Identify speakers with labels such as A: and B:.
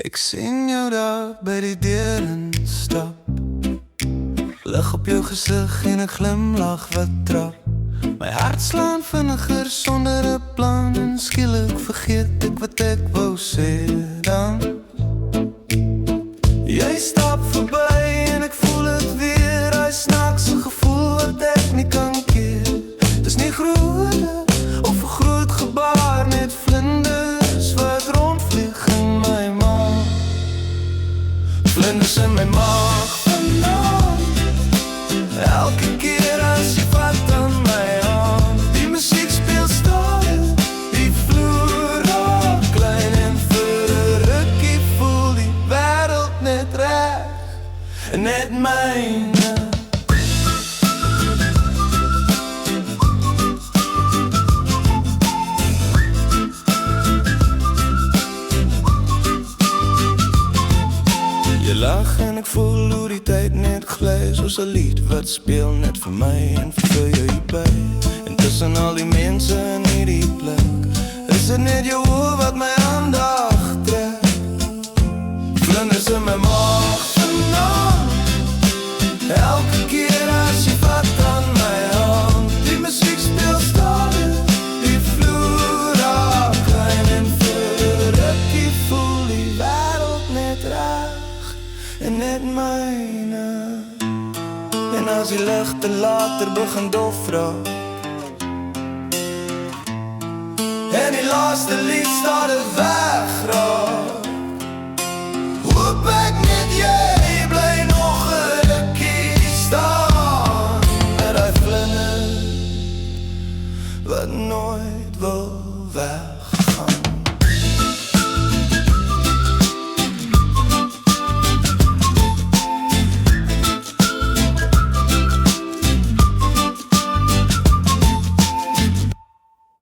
A: Ek sien jou daar by die deur instap, lig op jou gesig en 'n glimlag wat trap. My hart slaan vinniger sonder 'n plan, en skielik vergeet ek wat ek wou sê dan. Jy stap verby en ek voel dit weer, hy snaakse gevoel wat ek nie kan keer. Dis nie groot of 'n groot gebaar, net vlinders wat rondvlieg in my maag. Vlinders in my maag vanaand, elke keer as jy vat aan my hand. Die musiek speel stadig, die vloer raak klein, en vir 'n rukkie voel die wêreld net reg, net myne. Jy lag en ek voel hoe die tyd net gly, soos 'n lied wat speel net vir my en vir jou hierby. En tussen al die mense in hierdie plek, is dit net jou oë wat my aandag trek. Vlinders in my maag vanaand, elke keer as jy vat aan my hand. Die musiek speel stadig, die vloer raak klein, en vir 'n rukkie voel die wêreld net reg, en net myne. En as die ligte later begin dof raak, en die laaste lied stadig wegraak,